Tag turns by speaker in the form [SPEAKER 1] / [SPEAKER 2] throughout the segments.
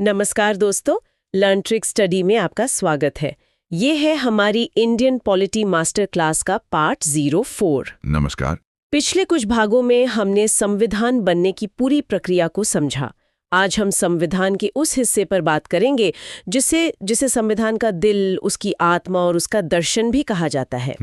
[SPEAKER 1] नमस्कार दोस्तों, learn trick study में आपका स्वागत है। ये है हमारी इंडियन पॉलिटी मास्टर क्लास का पार्ट 04।
[SPEAKER 2] नमस्कार।
[SPEAKER 1] पिछले कुछ भागों में हमने संविधान बनने की पूरी प्रक्रिया को समझा। आज हम संविधान के उस हिस्से पर बात करेंगे जिसे संविधान का दिल, उसकी आत्मा और उसका दर्शन भी कहा जाता है।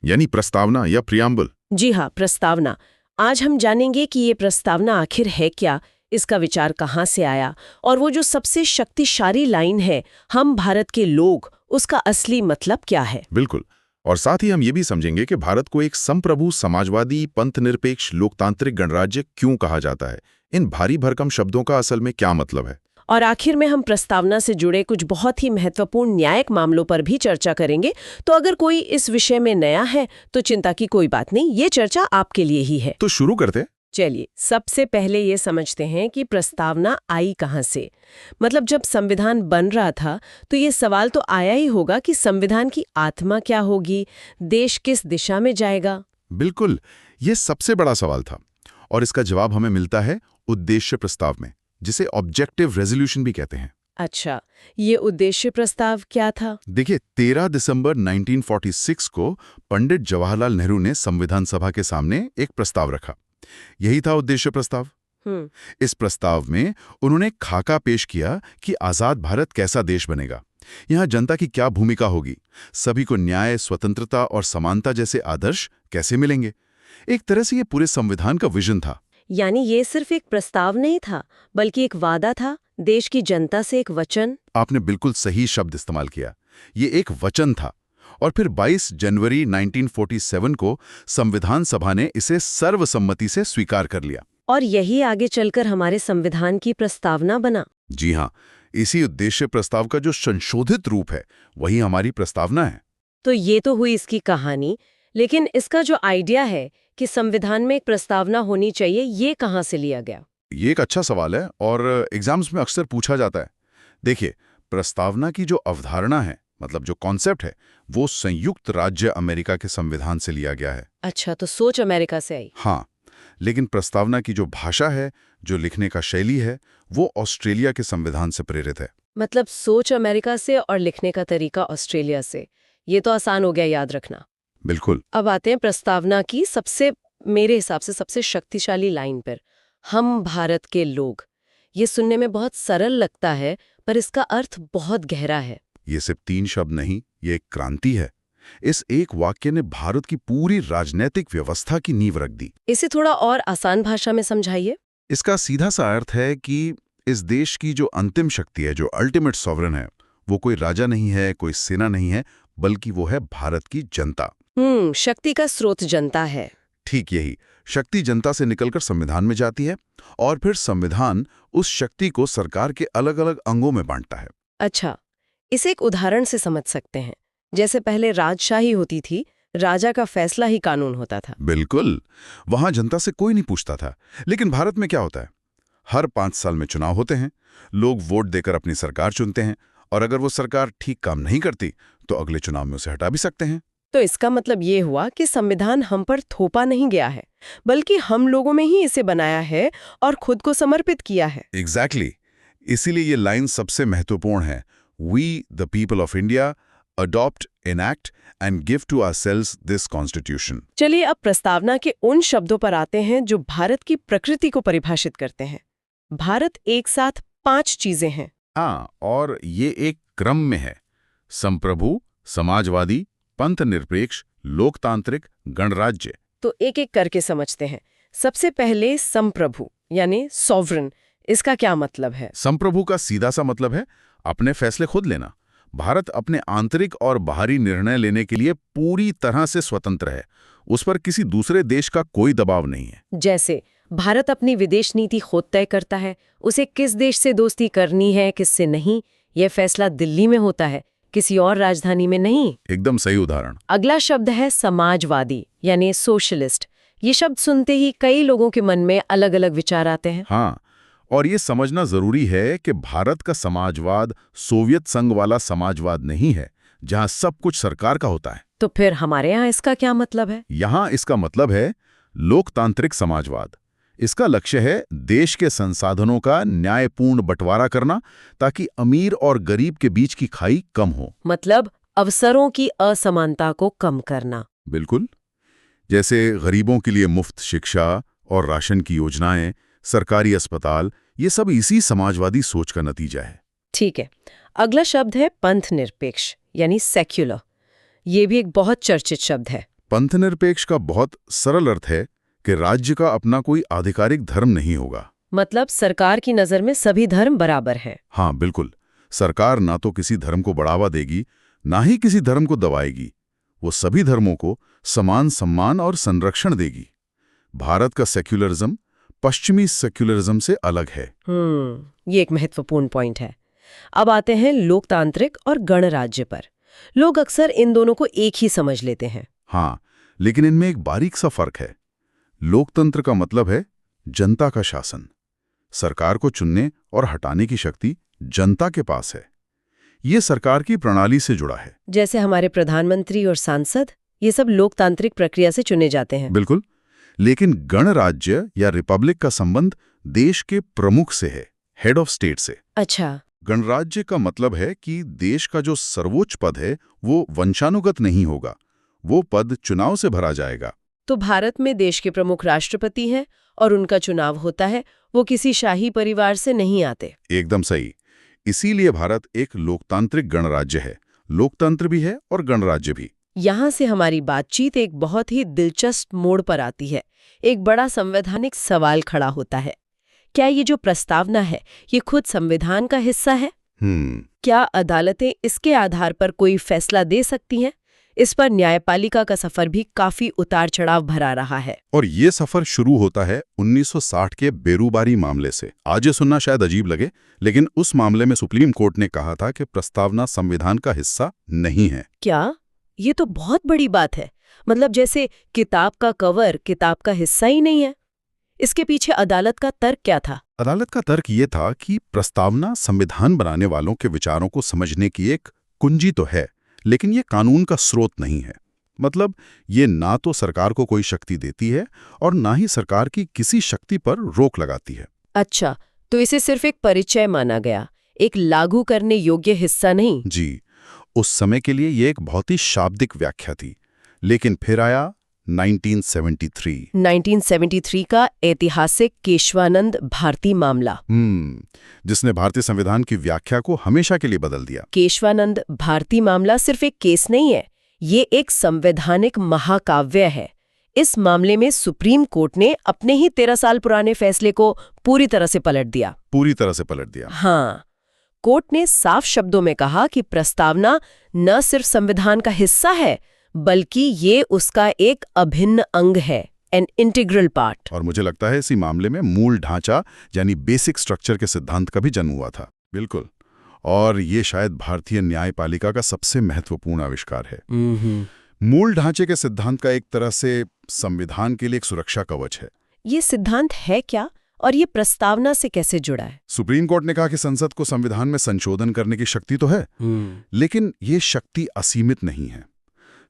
[SPEAKER 2] यानी प्रस्तावना या प्रियम्बल।
[SPEAKER 1] जी हाँ, प्रस्तावना। आज हम जानेंगे कि ये प्रस्तावना आखिर है क्या, इसका विचार कहाँ से आया और वो जो सबसे शक्तिशाली लाइन है, हम भारत के लोग, उसका असली मतलब क्या है।
[SPEAKER 2] बिल्कुल। और साथ ही हम ये भी समझेंगे कि भारत को एक संप्रभु, समाजवादी, पंथ-निरपेक्ष, लोकतांत्रिक गणराज्य क्यों कहा जाता है। इन भारी भरकम शब्दों का असल में क्या मतलब है।
[SPEAKER 1] और आखिर में हम प्रस्तावना से जुड़े कुछ बहुत ही महत्वपूर्ण न्यायिक मामलों पर भी चर्चा करेंगे। तो अगर कोई इस विषय में नया है तो चिंता की कोई बात नहीं, ये चर्चा आपके लिए ही है।
[SPEAKER 2] तो शुरू करते हैं।
[SPEAKER 1] चलिए, सबसे पहले ये समझते हैं कि प्रस्तावना आई कहाँ से। मतलब जब संविधान बन रहा था तो ये सवाल तो आया ही होगा कि संविधान की आत्मा क्या होगी, देश किस दिशा में जाएगा।
[SPEAKER 2] बिल्कुल, ये सबसे बड़ा सवाल था और इसका जवाब हमें मिलता है उद्देश्य प्रस्ताव में, जिसे ऑब्जेक्टिव रेजोल्यूशन भी कहते हैं।
[SPEAKER 1] अच्छा, ये उद्देश्य प्रस्ताव क्या था?
[SPEAKER 2] देखिए, 13 दिसंबर 1946 को पंडित जवाहरलाल नेहरू ने संविधान सभा के सामने एक प्रस्ताव रखा। यही था उद्देश्य प्रस्ताव। इस प्रस्ताव में उन्होंने खाका पेश किया कि आजाद भारत कैसा देश बनेगा, यहाँ जनता की क्या भूमिका होगी, सभी को न्याय, स्वतंत्रता और समानता जैसे आदर्श कैसे मिलेंगे। एक तरह से ये पूरे संविधान का विजन था।
[SPEAKER 1] यानी ये सिर्फ एक प्रस्ताव नहीं था, बल्कि एक वादा था, देश की जनता से एक वचन।
[SPEAKER 2] आपने बिल्कुल सही शब्द इस्तेमाल किया। ये एक वचन था। और फिर 22 जनवरी 1947 को संविधान सभा ने इसे सर्वसम्मति से स्वीकार कर लिया।
[SPEAKER 1] और यही आगे चलकर हमारे संविधान की प्रस्तावना बना।
[SPEAKER 2] जी हाँ, इसी उद्देश्य प्रस्ताव का जो संशोधित रूप है वही हमारी प्रस्तावना है।
[SPEAKER 1] तो ये तो हुई इसकी कहानी, लेकिन इसका जो आइडिया है कि संविधान में एक प्रस्तावना होनी चाहिए, ये कहाँ से लिया गया?
[SPEAKER 2] ये एक अच्छा सवाल है और एग्जाम्स में अक्सर पूछा जाता है। देखिए, प्रस्तावना की जो अवधारणा है, मतलब जो कॉन्सेप्ट है, वो संयुक्त राज्य अमेरिका के संविधान से लिया गया है।
[SPEAKER 1] अच्छा, तो सोच अमेरिका से आई।
[SPEAKER 2] हाँ, लेकिन प्रस्तावना की जो भाषा है, जो लिखने का शैली है, वो ऑस्ट्रेलिया के संविधान से प्रेरित है।
[SPEAKER 1] मतलब सोच अमेरिका से और लिखने का तरीका ऑस्ट्रेलिया से। ये तो आसान हो गया याद रखना।
[SPEAKER 2] बिल्कुल।
[SPEAKER 1] अब आते हैं प्रस्तावना की मेरे हिसाब से सबसे शक्तिशाली लाइन पर, हम भारत के लोग। ये सुनने में बहुत सरल लगता है, पर इसका अर्थ बहुत गहरा है।
[SPEAKER 2] ये सिर्फ 3 शब्द नहीं, ये एक क्रांति है। इस एक वाक्य ने भारत की पूरी राजनीतिक व्यवस्था की नींव रख दी।
[SPEAKER 1] इसे थोड़ा और आसान भाषा में समझाइए।
[SPEAKER 2] इसका सीधा सा अर्थ है कि इस देश की जो अंतिम शक्ति है, जो अल्टीमेट सॉवरेन है, वो कोई राजा नहीं है, कोई सेना नहीं है, बल्कि वो है भारत की जनता।
[SPEAKER 1] शक्ति का स्रोत जनता है।
[SPEAKER 2] ठीक यही, शक्ति जनता से निकलकर संविधान में जाती है और फिर संविधान उस शक्ति को सरकार के अलग अलग अंगों में बांटता है।
[SPEAKER 1] अच्छा, इसे एक उदाहरण से समझ सकते हैं। जैसे पहले राजशाही होती थी, राजा का फैसला ही कानून होता था।
[SPEAKER 2] बिल्कुल, वहां जनता से कोई नहीं पूछता था। लेकिन भारत में क्या होता है, हर 5 साल में चुनाव होते हैं, लोग वोट देकर अपनी सरकार चुनते हैं और अगर वो सरकार ठीक काम नहीं करती तो अगले चुनाव में उसे हटा भी सकते हैं।
[SPEAKER 1] तो इसका मतलब ये हुआ कि संविधान हम पर थोपा नहीं गया है, बल्कि हम लोगों में ही इसे बनाया है और खुद को समर्पित किया है।
[SPEAKER 2] एग्जैक्टली। इसीलिए ये लाइन सबसे महत्वपूर्ण है। We the people of India adopt, enact and give to ourselves this constitution।
[SPEAKER 1] चलिए अब प्रस्तावना के उन शब्दों पर आते हैं जो भारत की प्रकृति को परिभाषित करते हैं। भारत एक साथ 5 चीजें हैं।
[SPEAKER 2] हाँ, और ये एक क्रम में है। संप्रभु, समाजवादी, पंथ निरपेक्ष, लोकतांत्रिक, गणराज्य।
[SPEAKER 1] तो एक एक करके समझते हैं। सबसे पहले संप्रभु यानी सॉवरन, इसका क्या मतलब है?
[SPEAKER 2] संप्रभु का सीधा सा मतलब है अपने फैसले खुद लेना। भारत अपने आंतरिक और बाहरी निर्णय लेने के लिए पूरी तरह से स्वतंत्र है। उस पर किसी दूसरे देश का कोई दबाव नहीं है।
[SPEAKER 1] जैसे भारत अपनी विदेश नीति खुद तय करता है, उसे किस देश से दोस्ती करनी है, किससे नहीं, यह फैसला दिल्ली में होता है, किसी और राजधानी में नहीं।
[SPEAKER 2] एकदम सही उदाहरण।
[SPEAKER 1] अगला शब्द है समाजवादी यानी सोशलिस्ट। ये शब्द सुनते ही कई लोगों के मन में अलग अलग विचार आते हैं।
[SPEAKER 2] हाँ, और ये समझना जरूरी है कि भारत का समाजवाद सोवियत संघ वाला समाजवाद नहीं है, जहां सब कुछ सरकार का होता है।
[SPEAKER 1] तो फिर हमारे यहाँ इसका क्या मतलब है?
[SPEAKER 2] यहां इसका मतलब है लोकतांत्रिक समाजवाद। इसका लक्ष्य है देश के संसाधनों का न्यायपूर्ण बंटवारा करना ताकि अमीर और गरीब के बीच की खाई कम हो।
[SPEAKER 1] मतलब अवसरों की असमानता को कम करना।
[SPEAKER 2] बिल्कुल। जैसे गरीबों के लिए मुफ्त शिक्षा और राशन की योजनाएं, सरकारी अस्पताल, ये सब इसी समाजवादी सोच का नतीजा है।
[SPEAKER 1] ठीक है। अगला शब्द है पंथ निरपेक्ष यानी सेक्युलर। ये भी एक बहुत चर्चित शब्द है।
[SPEAKER 2] पंथ निरपेक्ष का बहुत सरल अर्थ है कि राज्य का अपना कोई आधिकारिक धर्म नहीं होगा।
[SPEAKER 1] मतलब सरकार की नजर में सभी धर्म बराबर हैं।
[SPEAKER 2] हाँ बिल्कुल। सरकार ना तो किसी धर्म को बढ़ावा देगी, ना ही किसी धर्म को दबाएगी। वो सभी धर्मों को समान सम्मान और संरक्षण देगी। भारत का सेक्युलरिज्म पश्चिमी सेक्युलरिज्म से अलग है।
[SPEAKER 1] ये एक महत्वपूर्ण पॉइंट है। अब आते हैं लोकतांत्रिक और गणराज्य पर। लोग अक्सर इन दोनों को एक ही समझ लेते हैं।
[SPEAKER 2] हाँ, लेकिन इनमें एक बारीक सा फर्क है। लोकतंत्र का मतलब है जनता का शासन। सरकार को चुनने और हटाने की शक्ति जनता के पास है। ये सरकार की प्रणाली से जुड़ा है।
[SPEAKER 1] जैसे हमारे प्रधानमंत्री और सांसद, ये सब लोकतांत्रिक प्रक्रिया से चुने जाते हैं।
[SPEAKER 2] बिल्कुल। लेकिन गणराज्य या रिपब्लिक का संबंध देश के प्रमुख से है, हेड ऑफ स्टेट से।
[SPEAKER 1] अच्छा।
[SPEAKER 2] गणराज्य का मतलब है कि देश का जो सर्वोच्च पद है वो वंशानुगत नहीं होगा, वो पद चुनाव से भरा जाएगा।
[SPEAKER 1] तो भारत में देश के प्रमुख राष्ट्रपति हैं और उनका चुनाव होता है, वो किसी शाही परिवार से नहीं आते।
[SPEAKER 2] एकदम सही। इसीलिए भारत एक लोकतांत्रिक गणराज्य है। लोकतंत्र भी है और गणराज्य भी।
[SPEAKER 1] यहाँ से हमारी बातचीत एक बहुत ही दिलचस्प मोड़ पर आती है। एक बड़ा संवैधानिक सवाल खड़ा होता है। क्या ये जो प्रस्तावना है, ये खुद संविधान का हिस्सा है? क्या अदालतें इसके आधार पर कोई फैसला दे सकती हैं? इस पर न्यायपालिका का सफर भी काफी उतार चढ़ाव भरा रहा है।
[SPEAKER 2] और ये सफर शुरू होता है 1960 के बेरूबारी मामले से। आज ये सुनना शायद अजीब लगे, लेकिन उस मामले में सुप्रीम कोर्ट ने कहा था कि प्रस्तावना संविधान का हिस्सा नहीं है।
[SPEAKER 1] क्या? ये तो बहुत बड़ी बात है। मतलब जैसे किताब का कवर किताब का हिस्सा ही नहीं है। इसके पीछे अदालत का तर्क क्या था?
[SPEAKER 2] अदालत का तर्क ये था कि प्रस्तावना संविधान बनाने वालों के विचारों को समझने की एक कुंजी तो है, लेकिन ये कानून का स्रोत नहीं है। मतलब ये ना तो सरकार को कोई शक्ति देती है और ना ही सरकार की किसी शक्ति पर रोक लगाती है।
[SPEAKER 1] अच्छा, तो इसे सिर्फ एक परिचय माना गया, एक लागू करने योग्य हिस्सा नहीं।
[SPEAKER 2] जी, उस समय के लिए ये एक बहुत ही शाब्दिक व्याख्या थी। लेकिन फिर आया 1973
[SPEAKER 1] का ऐतिहासिक केशवानंद भारती मामला,
[SPEAKER 2] जिसने भारतीय संविधान की व्याख्या को हमेशा के लिए बदल दिया।
[SPEAKER 1] केशवानंद भारती मामला सिर्फ एक केस नहीं है, ये एक संवैधानिक महाकाव्य है। इस मामले में सुप्रीम कोर्ट ने अपने ही 13 साल पुराने फैसले को पूरी तरह से पलट दिया। हाँ, कोर्ट ने साफ शब्दों में कहा कि प्रस्तावना न सिर्फ संविधान का हिस्सा है, बल्कि ये उसका एक अभिन्न अंग है, एन इंटीग्रल पार्ट।
[SPEAKER 2] और मुझे लगता है इसी मामले में मूल ढांचा यानी बेसिक स्ट्रक्चर के सिद्धांत का भी जन्म हुआ था। बिल्कुल। और ये शायद भारतीय न्यायपालिका का सबसे महत्वपूर्ण आविष्कार है। मूल ढांचे के सिद्धांत का एक तरह से संविधान के लिए एक सुरक्षा कवच है।
[SPEAKER 1] ये सिद्धांत है क्या और ये प्रस्तावना से कैसे जुड़ा है?
[SPEAKER 2] सुप्रीम कोर्ट ने कहा कि संसद को संविधान में संशोधन करने की शक्ति तो है, लेकिन ये शक्ति असीमित नहीं है।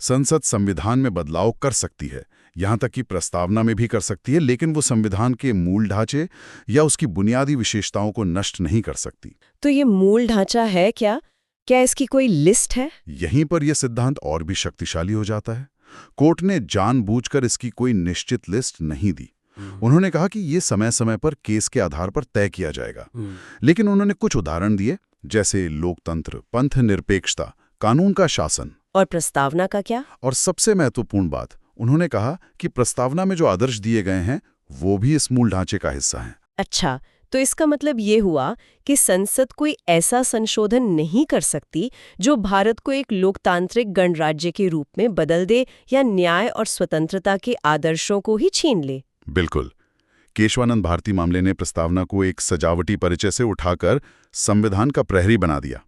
[SPEAKER 2] संसद संविधान में बदलाव कर सकती है, यहाँ तक कि प्रस्तावना में भी कर सकती है, लेकिन वो संविधान के मूल ढांचे या उसकी बुनियादी विशेषताओं को नष्ट नहीं कर सकती।
[SPEAKER 1] तो ये मूल ढांचा है क्या? क्या इसकी कोई लिस्ट है?
[SPEAKER 2] यहीं पर यह सिद्धांत और भी शक्तिशाली हो जाता है। कोर्ट ने जानबूझकर इसकी कोई निश्चित लिस्ट नहीं दी। उन्होंने कहा कि ये समय समय पर केस के आधार पर तय किया जाएगा। लेकिन उन्होंने कुछ उदाहरण दिए, जैसे लोकतंत्र, पंथ निरपेक्षता, कानून का शासन।
[SPEAKER 1] और प्रस्तावना का क्या?
[SPEAKER 2] और सबसे महत्वपूर्ण बात, उन्होंने कहा कि प्रस्तावना में जो आदर्श दिए गए हैं वो भी इस मूल ढांचे का हिस्सा हैं।
[SPEAKER 1] अच्छा, तो इसका मतलब ये हुआ कि संसद कोई ऐसा संशोधन नहीं कर सकती जो भारत को एक लोकतांत्रिक गणराज्य के रूप में बदल दे या न्याय और स्वतंत्रता के आदर्शों को ही छीन ले।
[SPEAKER 2] बिल्कुल। केशवानंद भारती मामले ने प्रस्तावना को एक सजावटी परिचय से उठाकर संविधान का प्रहरी बना दिया।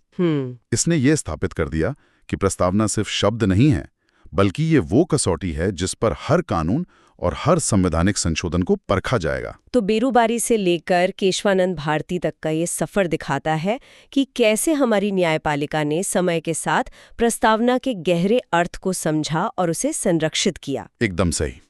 [SPEAKER 2] इसने ये स्थापित कर दिया कि प्रस्तावना सिर्फ शब्द नहीं है, बल्कि ये वो कसौटी है जिस पर हर कानून और हर संवैधानिक संशोधन को परखा जाएगा।
[SPEAKER 1] तो बेरूबारी से लेकर केशवानंद भारती तक का ये सफर दिखाता है कि कैसे हमारी न्यायपालिका ने समय के साथ प्रस्तावना के गहरे अर्थ को समझा और उसे संरक्षित किया।
[SPEAKER 2] एकदम सही।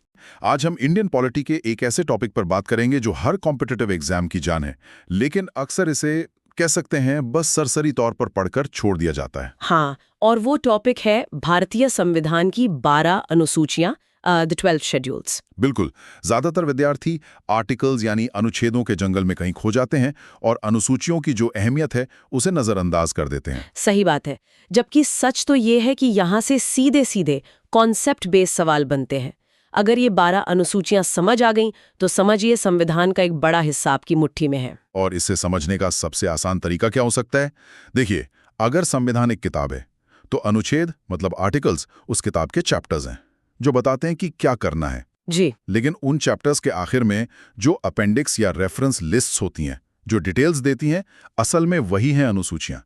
[SPEAKER 2] आज हम इंडियन पॉलिटी के एक ऐसे टॉपिक पर बात करेंगे जो हर कॉम्पिटिटिव एग्जाम की जान है, लेकिन अक्सर इसे कह सकते हैं बस सरसरी तौर पर पढ़कर छोड़ दिया जाता है।
[SPEAKER 1] हाँ, और वो टॉपिक है भारतीय संविधान की 12 अनुसूचियां, द 12 शेड्यूल्स।
[SPEAKER 2] बिल्कुल, ज्यादातर विद्यार्थी आर्टिकल्स यानी अनुच्छेदों के जंगल में कहीं खो जाते हैं और अनुसूचियों की जो अहमियत है उसे नजरअंदाज कर देते हैं।
[SPEAKER 1] सही बात है, जबकि सच तो ये है कि यहाँ से सीधे सीधे कॉन्सेप्ट बेस्ड सवाल बनते हैं। अगर ये 12 अनुसूचियां समझ आ गईं तो समझिए संविधान का एक बड़ा हिस्सा आपकी मुट्ठी में है।
[SPEAKER 2] और इसे समझने का सबसे आसान तरीका क्या हो सकता है? देखिए, अगर संविधान एक किताब है तो अनुच्छेद मतलब आर्टिकल्स उस किताब के चैप्टर्स हैं जो बताते हैं कि क्या करना है।
[SPEAKER 1] जी।
[SPEAKER 2] लेकिन उन चैप्टर्स के आखिर में जो अपेंडिक्स या रेफरेंस लिस्ट्स होती हैं, जो डिटेल्स देती हैं, असल में वही हैं अनुसूचियां।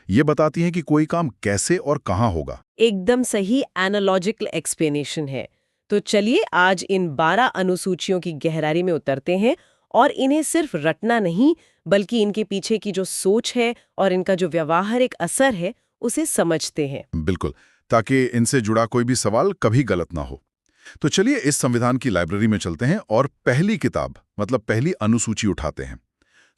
[SPEAKER 2] ये बताती हैं कि कोई काम कैसे और कहाँ होगा।
[SPEAKER 1] एकदम सही एनालॉजिकल एक्सप्लेनेशन है। तो चलिए आज इन 12 अनुसूचियों की गहराई में उतरते हैं और इन्हें सिर्फ रटना नहीं बल्कि इनके पीछे की जो सोच है और इनका जो व्यवहारिक असर है उसे समझते हैं।
[SPEAKER 2] बिल्कुल, ताकि इनसे जुड़ा कोई भी सवाल कभी गलत ना हो। तो चलिए इस संविधान की लाइब्रेरी में चलते हैं और पहली किताब मतलब पहली अनुसूची उठाते हैं।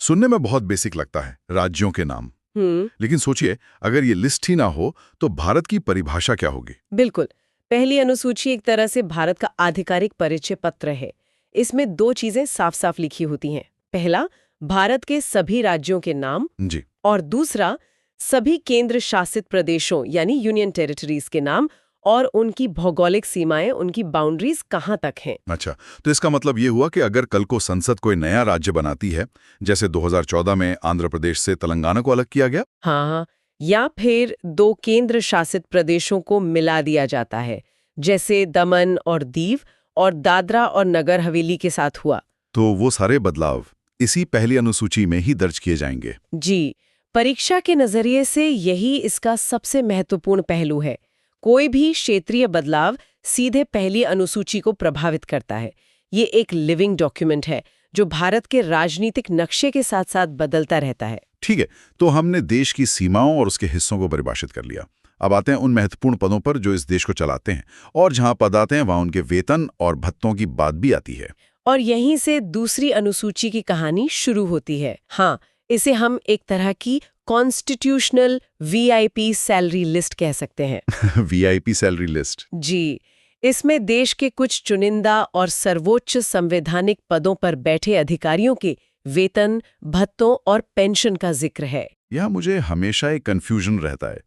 [SPEAKER 2] सुनने में बहुत बेसिक लगता है, राज्यों के नाम। लेकिन सोचिए, अगर ये लिस्ट ही ना हो तो भारत की परिभाषा क्या होगी?
[SPEAKER 1] बिल्कुल, पहली अनुसूची एक तरह से भारत का आधिकारिक परिचय पत्र है। इसमें 2 चीजें साफ साफ लिखी होती हैं। पहला, भारत के सभी राज्यों के नाम
[SPEAKER 2] जी।
[SPEAKER 1] और दूसरा, सभी केंद्र शासित प्रदेशों यानी यूनियन टेरिटरीज के नाम और उनकी भौगोलिक सीमाएं, उनकी बाउंड्रीज कहाँ तक हैं।
[SPEAKER 2] अच्छा, तो इसका मतलब ये हुआ कि अगर कल को संसद कोई नया राज्य बनाती है, जैसे 2014 में आंध्र प्रदेश से तेलंगाना को अलग किया गया,
[SPEAKER 1] हाँ, या फिर 2 केंद्र शासित प्रदेशों को मिला दिया जाता है, जैसे दमन और दीव और दादरा और नगर हवेली के साथ हुआ,
[SPEAKER 2] तो वो सारे बदलाव इसी पहली अनुसूची में ही दर्ज किए जाएंगे।
[SPEAKER 1] जी, परीक्षा के नजरिए से यही इसका सबसे महत्वपूर्ण पहलू है। कोई भी क्षेत्रीय बदलाव सीधे पहली अनुसूची को प्रभावित करता है। ये एक लिविंग डॉक्यूमेंट है जो भारत के राजनीतिक नक्शे के साथ साथ बदलता रहता है।
[SPEAKER 2] ठीक है, तो हमने देश की सीमाओं और उसके हिस्सों को परिभाषित कर लिया। अब आते हैं उन महत्वपूर्ण पदों पर जो इस देश को चलाते हैं, और जहां पद आते हैं वहां उनके वेतन और भत्तों की बात भी आती है।
[SPEAKER 1] और यहीं से दूसरी अनुसूची की कहानी शुरू होती है। हाँ, इसे हम एक तरह की कॉन्स्टिट्यूशनल वीआईपी सैलरी लिस्ट कह सकते हैं।
[SPEAKER 2] VIP salary list.
[SPEAKER 1] जी, इसमें देश के कुछ चुनिंदा और सर्वोच्च संवैधानिक पदों पर बैठे अधिकारियों के वेतन, भत्तों और पेंशन का जिक्र है।
[SPEAKER 2] यह मुझे हमेशा एक कंफ्यूजन रहता है,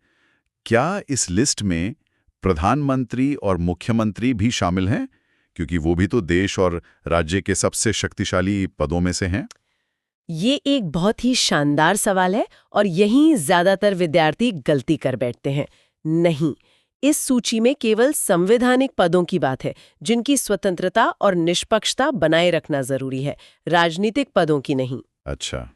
[SPEAKER 2] क्या इस लिस्ट में प्रधानमंत्री और मुख्यमंत्री भी शामिल हैं? क्योंकि वो भी तो देश और राज्य के सबसे शक्तिशाली पदों में से हैं।
[SPEAKER 1] ये एक बहुत ही शानदार सवाल है और यहीं ज्यादातर विद्यार्थी गलती कर बैठते हैं। नहीं, इस सूची में केवल संवैधानिक पदों की बात है जिनकी स्वतंत्रता और निष्पक्षता बनाए रखना जरूरी है, राजनीतिक पदों की नहीं।
[SPEAKER 2] अच्छा।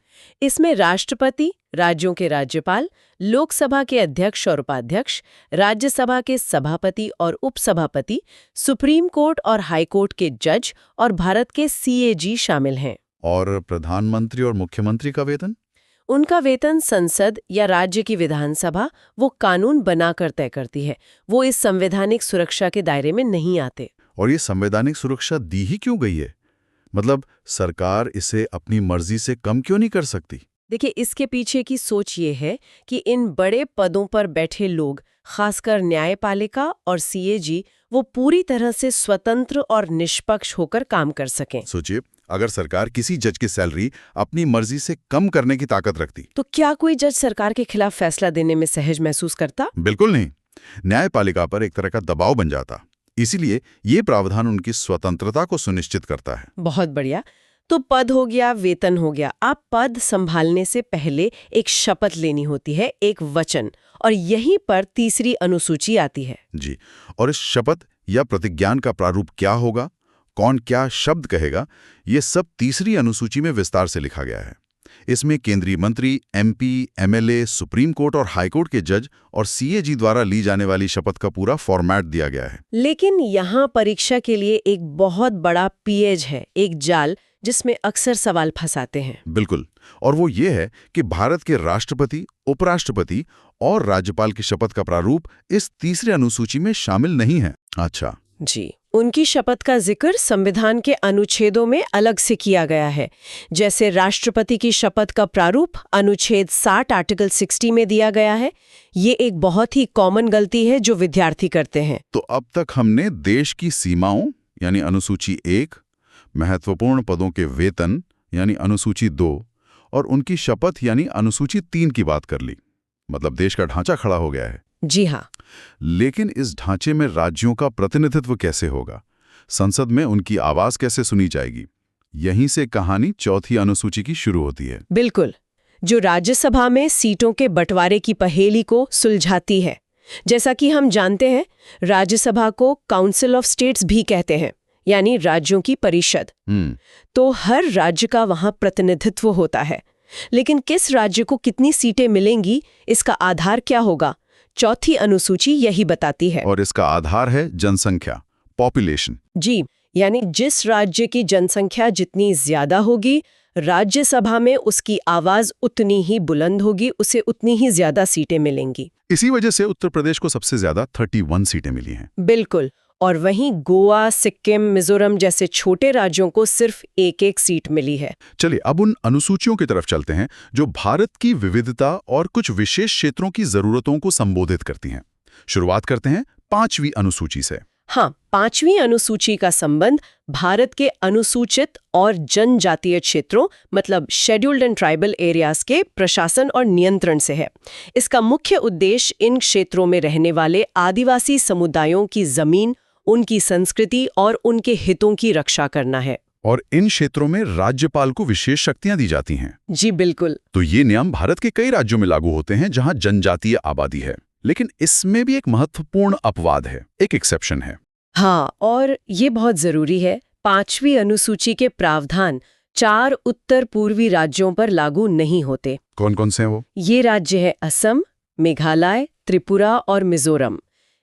[SPEAKER 1] इसमें राष्ट्रपति, राज्यों के राज्यपाल, लोकसभा के अध्यक्ष और उपाध्यक्ष, राज्यसभा के सभापति और उपसभापति, सुप्रीम कोर्ट और हाई कोर्ट के जज और भारत के सीएजी शामिल हैं।
[SPEAKER 2] और प्रधानमंत्री और मुख्यमंत्री का वेतन?
[SPEAKER 1] उनका वेतन संसद या राज्य की विधानसभा वो कानून बनाकर तय करती है। वो इस संवैधानिक सुरक्षा के दायरे में नहीं आते।
[SPEAKER 2] और ये संवैधानिक सुरक्षा दी ही क्यों गई है? मतलब सरकार इसे अपनी मर्जी से कम क्यों नहीं कर सकती?
[SPEAKER 1] देखिए, इसके पीछे की सोच ये है कि इन बड़े पदों पर बैठे लोग, खासकर न्यायपालिका और सीएजी, वो पूरी तरह से स्वतंत्र और निष्पक्ष होकर काम कर सकें।
[SPEAKER 2] सोचिए, अगर सरकार किसी जज की सैलरी अपनी मर्जी से कम करने की ताकत रखती,
[SPEAKER 1] तो क्या कोई जज सरकार के खिलाफ फैसला देने में सहज महसूस करता?
[SPEAKER 2] बिल्कुल नहीं। न्यायपालिका पर एक तरह का दबाव बन जाता। इसीलिए ये प्रावधान उनकी स्वतंत्रता को सुनिश्चित करता है।
[SPEAKER 1] बहुत बढ़िया। तो पद हो गया, वेतन हो गया। आप पद संभालने से पहले एक शपथ लेनी होती है, एक वचन, और यहीं पर तीसरी अनुसूची आती है।
[SPEAKER 2] जी, और इस शपथ या प्रतिज्ञान का प्रारूप क्या होगा, कौन क्या शब्द कहेगा, ये सब तीसरी अनुसूची में विस्तार से लिखा गया है। इसमें केंद्रीय मंत्री, एमपी, एमएलए, सुप्रीम कोर्ट और हाई कोर्ट के जज और सीएजी द्वारा ली जाने वाली शपथ का पूरा फॉर्मेट दिया गया है।
[SPEAKER 1] लेकिन यहाँ परीक्षा के लिए एक बहुत बड़ा पेच है, एक जाल जिसमें अक्सर सवाल फंसाते हैं।
[SPEAKER 2] बिल्कुल, और वो ये है कि भारत के राष्ट्रपति, उपराष्ट्रपति और राज्यपाल की शपथ का प्रारूप इस तीसरे अनुसूची में शामिल नहीं है। अच्छा।
[SPEAKER 1] जी, उनकी शपथ का जिक्र संविधान के अनुच्छेदों में अलग से किया गया है। जैसे राष्ट्रपति की शपथ का प्रारूप अनुच्छेद 60 आर्टिकल 60 में दिया गया है। ये एक बहुत ही कॉमन गलती है जो विद्यार्थी करते हैं।
[SPEAKER 2] तो अब तक हमने देश की सीमाओं यानी अनुसूची 1, महत्वपूर्ण पदों के वेतन यानी अनुसूची 2 और उनकी शपथ यानी अनुसूची 3 की बात कर ली। मतलब देश का ढांचा खड़ा हो गया है।
[SPEAKER 1] जी हाँ।
[SPEAKER 2] लेकिन इस ढांचे में राज्यों का प्रतिनिधित्व कैसे होगा? संसद में उनकी आवाज कैसे सुनी जाएगी? यहीं से कहानी चौथी अनुसूची की शुरू होती है।
[SPEAKER 1] बिल्कुल, जो राज्यसभा में सीटों के बंटवारे की पहेली को सुलझाती है। जैसा कि हम जानते हैं, राज्यसभा को काउंसिल ऑफ स्टेट्स भी कहते हैं, यानी राज्यों की परिषद। तो हर राज्य का वहां प्रतिनिधित्व होता है। लेकिन किस राज्य को कितनी सीटें मिलेंगी, इसका आधार क्या होगा? चौथी अनुसूची यही बताती है।
[SPEAKER 2] और इसका आधार है जनसंख्या, पॉपुलेशन।
[SPEAKER 1] जी, यानी जिस राज्य की जनसंख्या जितनी ज्यादा होगी, राज्यसभा में उसकी आवाज उतनी ही बुलंद होगी, उसे उतनी ही ज्यादा सीटें मिलेंगी।
[SPEAKER 2] इसी वजह से उत्तर प्रदेश को सबसे ज्यादा 31 सीटें मिली हैं।
[SPEAKER 1] बिल्कुल। और वहीं गोवा, सिक्किम, मिजोरम जैसे छोटे राज्यों को सिर्फ एक सीट मिली है।
[SPEAKER 2] चलिए अब उन अनुसूचियों की तरफ चलते हैं जो भारत की विविधता और कुछ विशेष क्षेत्रों की जरूरतों को संबोधित करती हैं। शुरुआत करते हैं 5वीं अनुसूची से।
[SPEAKER 1] हाँ, 5वीं अनुसूची का संबंध भारत के अनुसूचित और जनजातीय क्षेत्रों मतलब शेड्यूल्ड एंड ट्राइबल एरियाज के प्रशासन और नियंत्रण से है। इसका मुख्य उद्देश्य इन क्षेत्रों में रहने वाले आदिवासी समुदायों की जमीन, उनकी संस्कृति और उनके हितों की रक्षा करना है।
[SPEAKER 2] और इन क्षेत्रों में राज्यपाल को विशेष शक्तियां दी जाती हैं।
[SPEAKER 1] जी बिल्कुल।
[SPEAKER 2] तो ये नियम भारत के कई राज्यों में लागू होते हैं जहां जनजातीय आबादी है। लेकिन इसमें भी एक महत्वपूर्ण अपवाद है, एक एक्सेप्शन है।
[SPEAKER 1] हाँ, और ये बहुत जरूरी है। 5वीं अनुसूची के प्रावधान 4 उत्तर पूर्वी राज्यों पर लागू नहीं होते।
[SPEAKER 2] कौन कौन से हैं वो?
[SPEAKER 1] ये राज्य है असम, मेघालय, त्रिपुरा और मिजोरम।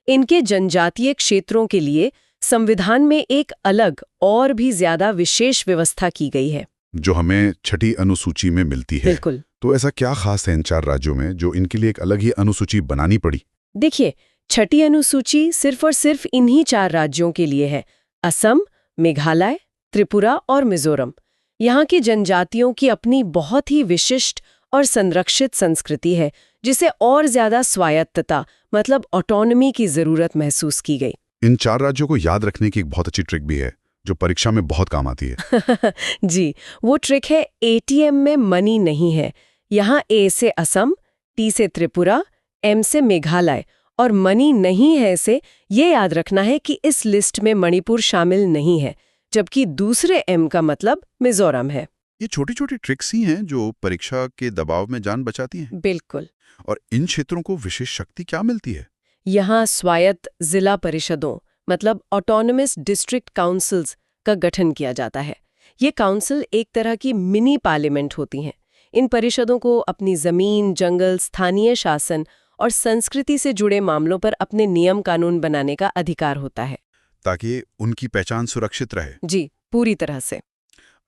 [SPEAKER 1] इनके जनजातीय क्षेत्रों के लिए संविधान में एक अलग और भी ज्यादा विशेष व्यवस्था की गई है,
[SPEAKER 2] जो हमें छठी अनुसूची में मिलती है।
[SPEAKER 1] बिल्कुल।
[SPEAKER 2] तो ऐसा क्या खास है इन 4 राज्यों में जो इनके लिए एक अलग ही अनुसूची बनानी पड़ी?
[SPEAKER 1] देखिए, छठी अनुसूची सिर्फ और सिर्फ इन्हीं 4 राज्यों के लिए है, असम, मेघालय, त्रिपुरा और मिजोरम। यहाँ की जनजातियों की अपनी बहुत ही विशिष्ट और संरक्षित संस्कृति है, जिसे और ज्यादा स्वायत्तता मतलब ऑटोनॉमी की जरूरत महसूस की गई।
[SPEAKER 2] इन 4 राज्यों को याद रखने की एक बहुत अच्छी ट्रिक भी है जो परीक्षा में बहुत काम आती है।
[SPEAKER 1] जी, वो ट्रिक है एटीएम में मनी नहीं है। यहाँ ए से असम, टी से त्रिपुरा, एम से मेघालय और मनी नहीं है से ये याद रखना है कि इस लिस्ट में मणिपुर शामिल नहीं है, जबकि दूसरे एम का मतलब मिजोरम है।
[SPEAKER 2] ये छोटी छोटी ट्रिक्स ही हैं जो परीक्षा के दबाव में जान बचाती हैं।
[SPEAKER 1] बिल्कुल।
[SPEAKER 2] और इन क्षेत्रों को विशेष शक्ति क्या मिलती है?
[SPEAKER 1] यहाँ स्वायत्त जिला परिषदों मतलब ऑटोनमस डिस्ट्रिक्ट काउंसिल्स का गठन किया जाता है। ये काउंसिल एक तरह की मिनी पार्लियामेंट होती हैं। इन परिषदों को अपनी जमीन, जंगल, स्थानीय शासन और संस्कृति से जुड़े मामलों पर अपने नियम कानून बनाने का अधिकार होता है, ताकि
[SPEAKER 2] उनकी पहचान सुरक्षित रहे।
[SPEAKER 1] जी, पूरी तरह से।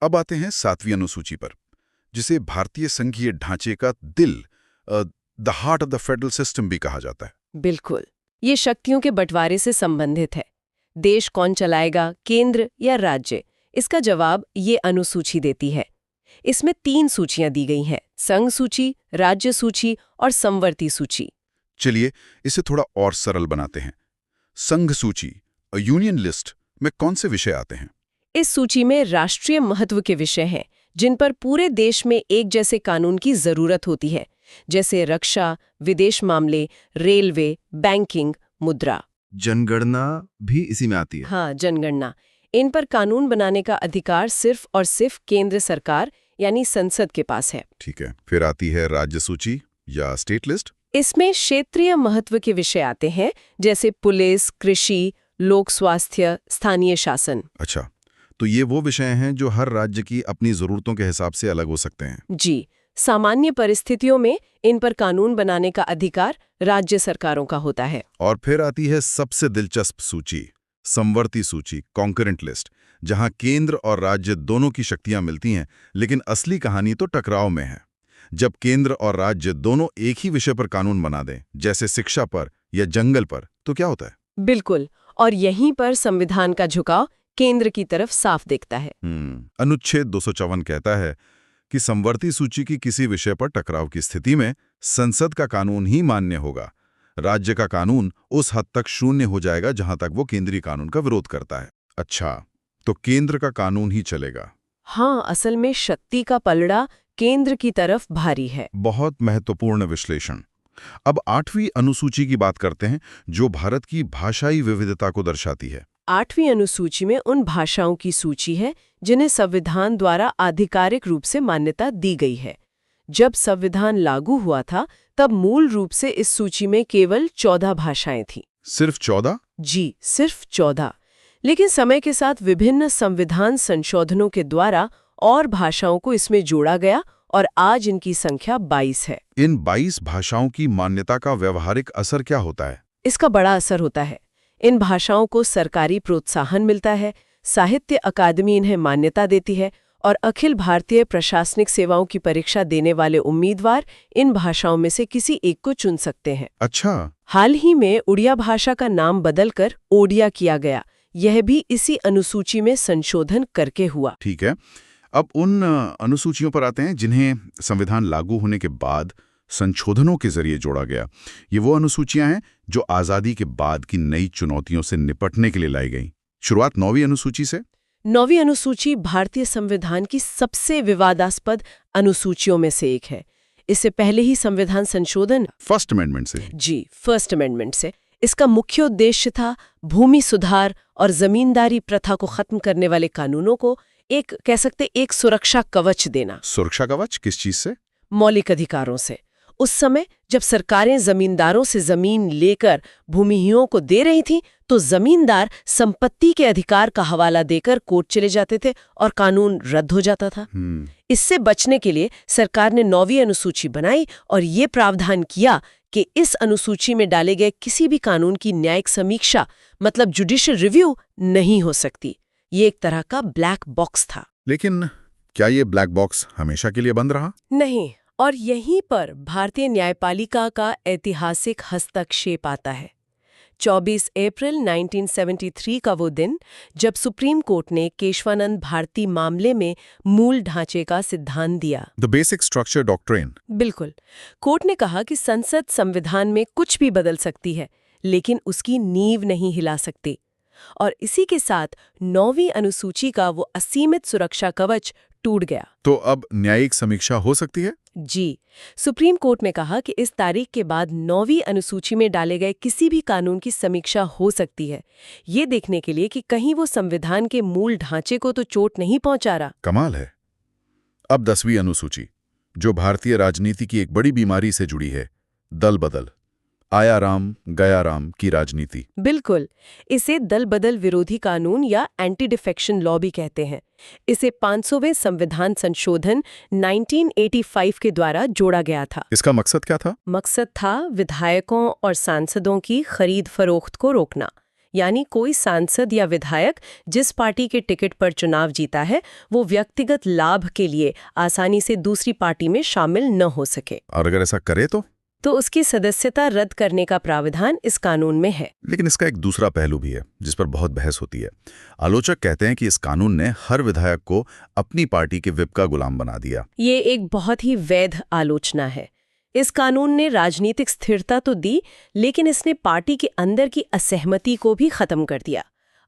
[SPEAKER 2] अब आते हैं 7वीं अनुसूची पर, जिसे भारतीय संघीय ढांचे का दिल, the heart of the federal system भी कहा जाता है।
[SPEAKER 1] बिल्कुल। ये शक्तियों के बंटवारे से संबंधित है। देश कौन चलाएगा, केंद्र या राज्य? इसका जवाब ये अनुसूची देती है। इसमें 3 सूचियां दी गई हैं, संघ सूची, राज्य सूची और समवर्ती सूची।
[SPEAKER 2] चलिए इसे थोड़ा और सरल बनाते हैं। संघ सूची, यूनियन लिस्ट में कौन से विषय आते हैं?
[SPEAKER 1] इस सूची में राष्ट्रीय महत्व के विषय हैं, जिन पर पूरे देश में एक जैसे कानून की जरूरत होती है, जैसे रक्षा, विदेश मामले, रेलवे, बैंकिंग, मुद्रा।
[SPEAKER 3] जनगणना भी इसी में आती है।
[SPEAKER 1] हाँ, जनगणना। इन पर कानून बनाने का अधिकार सिर्फ और सिर्फ केंद्र सरकार यानी संसद के पास है।
[SPEAKER 2] ठीक है, फिर आती है राज्य सूची या स्टेट लिस्ट।
[SPEAKER 1] इसमें क्षेत्रीय महत्व के विषय आते हैं, जैसे पुलिस, कृषि, लोक स्वास्थ्य, स्थानीय शासन।
[SPEAKER 2] अच्छा, तो ये वो विषय हैं जो हर राज्य की अपनी जरूरतों के हिसाब से अलग हो सकते हैं।
[SPEAKER 1] जी, सामान्य परिस्थितियों में इन पर कानून बनाने का अधिकार राज्य सरकारों का होता है।
[SPEAKER 2] और फिर आती है सबसे दिलचस्प सूची, समवर्ती सूची, कॉन्करेंट लिस्ट, जहां केंद्र और राज्य दोनों की शक्तियां मिलती हैं, लेकिन असली कहानी तो टकराव में है। जब केंद्र और राज्य दोनों एक ही विषय पर कानून बना दें, जैसे शिक्षा पर या जंगल पर, तो क्या होता है?
[SPEAKER 1] बिल्कुल, और यहीं पर संविधान का झुकाव केंद्र की तरफ साफ दिखता है।
[SPEAKER 2] अनुच्छेद 254 कहता है कि समवर्ती सूची की किसी विषय पर टकराव की स्थिति में संसद का कानून ही मान्य होगा। राज्य का कानून उस हद तक शून्य हो जाएगा जहां तक वो केंद्रीय कानून का विरोध करता है। अच्छा, तो केंद्र का कानून ही चलेगा।
[SPEAKER 1] हाँ, असल में शक्ति का पलड़ा केंद्र की तरफ भारी है।
[SPEAKER 2] बहुत महत्वपूर्ण विश्लेषण। अब 8वीं अनुसूची की बात करते हैं, जो भारत की भाषाई विविधता को दर्शाती है।
[SPEAKER 1] 8वीं अनुसूची में उन भाषाओं की सूची है जिन्हें संविधान द्वारा आधिकारिक रूप से मान्यता दी गई है। जब संविधान लागू हुआ था तब मूल रूप से इस सूची में केवल 14 भाषाएं थीं।
[SPEAKER 2] सिर्फ 14?
[SPEAKER 1] जी, सिर्फ 14। लेकिन समय के साथ विभिन्न संविधान संशोधनों के द्वारा और भाषाओं को इसमें जोड़ा गया और आज इनकी संख्या 22 है।
[SPEAKER 2] इन 22 भाषाओं की मान्यता का व्यवहारिक असर क्या होता है?
[SPEAKER 1] इसका बड़ा असर होता है। इन भाषाओं को सरकारी प्रोत्साहन मिलता है, साहित्य अकादमी इन्हें मान्यता देती है और अखिल भारतीय प्रशासनिक सेवाओं की परीक्षा देने वाले उम्मीदवार इन भाषाओं में से किसी एक को चुन सकते हैं।
[SPEAKER 2] अच्छा।
[SPEAKER 1] हाल ही में उड़िया भाषा का नाम बदलकर ओडिया किया गया। यह भी इसी अनुसूची में संशोधन करके हुआ।
[SPEAKER 2] ठीक है, अब उन अनुसूचियों पर आते हैं जिन्हें संविधान लागू होने के बाद संशोधनों के जरिए जोड़ा गया। ये वो अनुसूचियां हैं जो आज़ादी के बाद की नई चुनौतियों से निपटने के लिए लाई गई। शुरुआत 9वीं अनुसूची से।
[SPEAKER 1] 9वीं अनुसूची भारतीय संविधान की सबसे विवादास्पद अनुसूचियों में से एक है। इससे पहले ही संविधान संशोधन
[SPEAKER 2] फर्स्ट अमेंडमेंट से।
[SPEAKER 1] जी, फर्स्ट अमेंडमेंट से। इसका मुख्य उद्देश्य था भूमि सुधार और जमींदारी प्रथा को खत्म करने वाले कानूनों को एक, कह सकते, एक सुरक्षा कवच देना।
[SPEAKER 2] सुरक्षा कवच किस चीज से?
[SPEAKER 1] मौलिक अधिकारों से। उस समय जब सरकारें जमींदारों से जमीन लेकर भूमिहीनों को दे रही थीं, तो जमींदार संपत्ति के अधिकार का हवाला देकर कोर्ट चले जाते थे और कानून रद्द हो जाता था। इससे बचने के लिए सरकार ने 9वीं अनुसूची बनाई और ये प्रावधान किया कि इस अनुसूची में डाले गए किसी भी कानून की न्यायिक समीक्षा, मतलब जुडिशियल रिव्यू, नहीं हो सकती। ये एक तरह का ब्लैक बॉक्स था।
[SPEAKER 2] लेकिन क्या ये ब्लैक बॉक्स हमेशा के लिए बंद रहा?
[SPEAKER 1] नहीं, और यहीं पर भारतीय न्यायपालिका का ऐतिहासिक हस्तक्षेप आता है। 24 अप्रैल 1973 का वो दिन जब सुप्रीम कोर्ट ने केशवानंद भारती मामले में मूल ढांचे का सिद्धांत दिया।
[SPEAKER 2] The basic structure doctrine.
[SPEAKER 1] बिल्कुल। कोर्ट ने कहा कि संसद संविधान में कुछ भी बदल सकती है, लेकिन उसकी नींव नहीं हिला सकती। और इसी के साथ 9वीं अनुसूची का वो असीमित सुरक्षा कवच टूट गया।
[SPEAKER 2] तो अब न्यायिक समीक्षा हो सकती है?
[SPEAKER 1] जी, सुप्रीम कोर्ट ने कहा कि इस तारीख के बाद 9वीं अनुसूची में डाले गए किसी भी कानून की समीक्षा हो सकती है, ये देखने के लिए कि कहीं वो संविधान के मूल ढांचे को तो चोट नहीं पहुंचा रहा।
[SPEAKER 2] कमाल है। अब 10वीं अनुसूची, जो भारतीय राजनीति की एक बड़ी बीमारी से जुड़ी है, दल बदल, आया राम गया राम की राजनीति।
[SPEAKER 1] बिल्कुल, इसे दल बदल विरोधी कानून या एंटी डिफेक्शन लॉ भी कहते हैं। इसे 500वें संविधान संशोधन 1985 के द्वारा जोड़ा गया था।
[SPEAKER 2] इसका मकसद क्या था?
[SPEAKER 1] मकसद था विधायकों और सांसदों की खरीद फरोख्त को रोकना। यानी कोई सांसद या विधायक जिस पार्टी के टिकट पर चुनाव जीता है, वो व्यक्तिगत लाभ के लिए आसानी से दूसरी पार्टी में शामिल न हो सके।
[SPEAKER 2] और अगर ऐसा करे तो
[SPEAKER 1] उसकी सदस्यता रद्द करने का प्रावधान इस कानून में है।
[SPEAKER 2] लेकिन इसका एक दूसरा पहलू भी है जिस पर बहुत बहस होती है। आलोचक कहते हैं कि इस कानून ने हर विधायक को अपनी पार्टी के व्हिप का गुलाम बना दिया।
[SPEAKER 1] ये एक बहुत ही वैध आलोचना है। इस कानून ने राजनीतिक स्थिरता तो दी, लेकिन इसने पार्टी के अंदर की असहमति को भी खत्म कर दिया।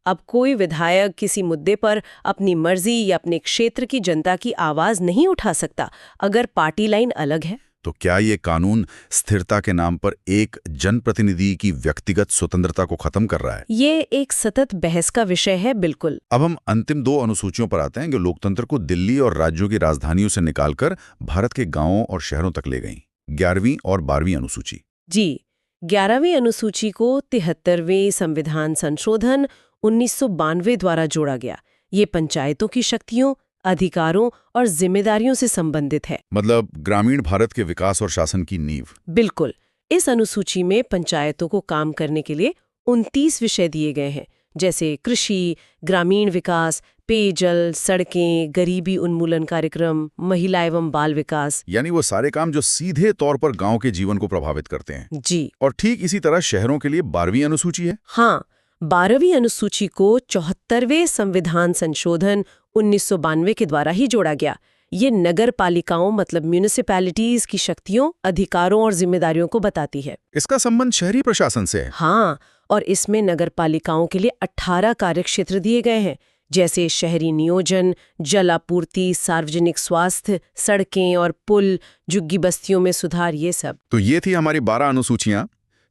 [SPEAKER 1] अब कोई विधायक किसी मुद्दे पर अपनी मर्जी या अपने क्षेत्र की जनता की आवाज नहीं उठा सकता अगर पार्टी लाइन अलग है।
[SPEAKER 2] तो क्या ये कानून स्थिरता के नाम पर एक जनप्रतिनिधि की व्यक्तिगत स्वतंत्रता को खत्म कर रहा है?
[SPEAKER 1] ये एक सतत बहस का विषय है। बिल्कुल।
[SPEAKER 2] अब हम अंतिम 2 अनुसूचियों पर आते हैं जो लोकतंत्र को दिल्ली और राज्यों की राजधानियों से निकालकर भारत के गांवों और शहरों तक ले गईं। 11वीं और 12वीं अनुसूची।
[SPEAKER 1] जी, 11वीं अनुसूची को 73वें संविधान संशोधन 1992 द्वारा जोड़ा गया। ये पंचायतों की शक्तियों, अधिकारों और जिम्मेदारियों से संबंधित है।
[SPEAKER 2] मतलब ग्रामीण भारत के विकास और शासन की नींव।
[SPEAKER 1] बिल्कुल। इस अनुसूची में पंचायतों को काम करने के लिए 29 विषय दिए गए हैं, जैसे कृषि, ग्रामीण विकास, पेयजल, सड़कें, गरीबी उन्मूलन कार्यक्रम, महिला एवं बाल विकास।
[SPEAKER 2] यानी वो सारे काम जो सीधे तौर पर गांव के जीवन को प्रभावित करते हैं।
[SPEAKER 1] जी।
[SPEAKER 2] और ठीक इसी तरह शहरों के लिए 12वीं अनुसूची है।
[SPEAKER 1] हाँ, 12वीं अनुसूची को 74वें संविधान संशोधन 1992 के द्वारा ही जोड़ा गया। ये नगर पालिकाओं मतलब म्यूनिसिपैलिटीज की शक्तियों, अधिकारों और जिम्मेदारियों को बताती है।
[SPEAKER 2] इसका संबंध शहरी प्रशासन से है।
[SPEAKER 1] हाँ, और इसमें नगर पालिकाओं के लिए 18 कार्यक्षेत्र दिए गए हैं, जैसे शहरी नियोजन, जल आपूर्ति, सार्वजनिक स्वास्थ्य, सड़कें और पुल, झुग्गी बस्तियों में सुधार, ये सब।
[SPEAKER 2] तो ये थी हमारी 12 अनुसूचियां।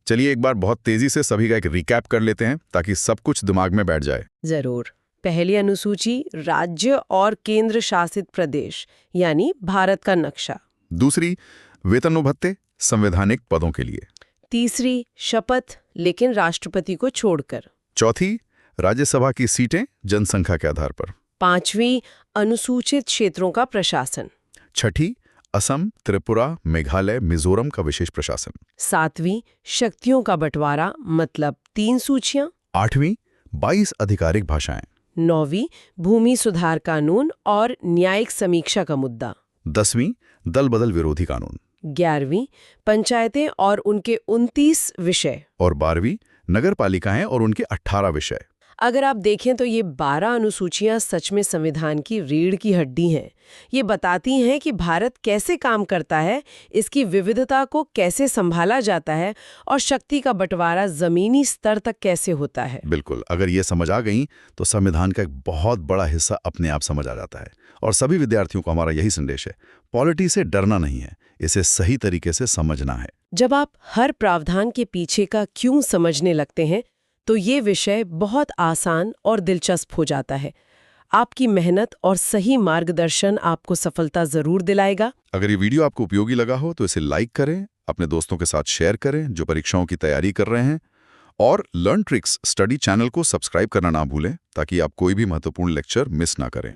[SPEAKER 2] चलिए एक बार बहुत तेजी से सभी का एक रिकैप कर लेते हैं ताकि सब कुछ दिमाग में बैठ जाए।
[SPEAKER 1] जरूर। पहली अनुसूची राज्य और केंद्र शासित प्रदेश यानी भारत का नक्शा।
[SPEAKER 2] दूसरी वेतन भत्ते संवैधानिक पदों के लिए।
[SPEAKER 1] तीसरी शपथ, लेकिन राष्ट्रपति को छोड़कर।
[SPEAKER 2] चौथी राज्यसभा की सीटें जनसंख्या के आधार पर।
[SPEAKER 1] पांचवी अनुसूचित क्षेत्रों का प्रशासन।
[SPEAKER 2] छठी असम, त्रिपुरा, मेघालय, मिजोरम का विशेष प्रशासन।
[SPEAKER 1] सातवीं शक्तियों का बंटवारा मतलब 3 सूचियां।
[SPEAKER 2] आठवीं 22 आधिकारिक भाषाएं।
[SPEAKER 1] नौवीं भूमि सुधार कानून और न्यायिक समीक्षा का मुद्दा।
[SPEAKER 2] 10वीं दल बदल विरोधी कानून।
[SPEAKER 1] 11वीं पंचायतें और उनके 29 विषय।
[SPEAKER 2] और 12वीं नगर पालिकाएं और उनके 18 विषय।
[SPEAKER 1] अगर आप देखें तो ये 12 अनुसूचियां सच में संविधान की रीढ़ की हड्डी हैं। ये बताती हैं कि भारत कैसे काम करता है, इसकी विविधता को कैसे संभाला जाता है और शक्ति का बंटवारा जमीनी स्तर तक कैसे होता है।
[SPEAKER 2] बिल्कुल, अगर ये समझ आ गई तो संविधान का एक बहुत बड़ा हिस्सा अपने आप समझ आ जाता है। और सभी विद्यार्थियों को हमारा यही संदेश है, पॉलिटी से डरना नहीं है, इसे सही तरीके से समझना है।
[SPEAKER 1] जब आप हर प्रावधान के पीछे का क्यों समझने लगते हैं तो ये विषय बहुत आसान और दिलचस्प हो जाता है। आपकी मेहनत और सही मार्गदर्शन आपको सफलता जरूर दिलाएगा।
[SPEAKER 2] अगर ये वीडियो आपको उपयोगी लगा हो तो इसे लाइक करें, अपने दोस्तों के साथ शेयर करें जो परीक्षाओं की तैयारी कर रहे हैं, और लर्न ट्रिक्स स्टडी चैनल को सब्सक्राइब करना ना भूलें ताकि आप कोई भी महत्वपूर्ण लेक्चर मिस ना करें।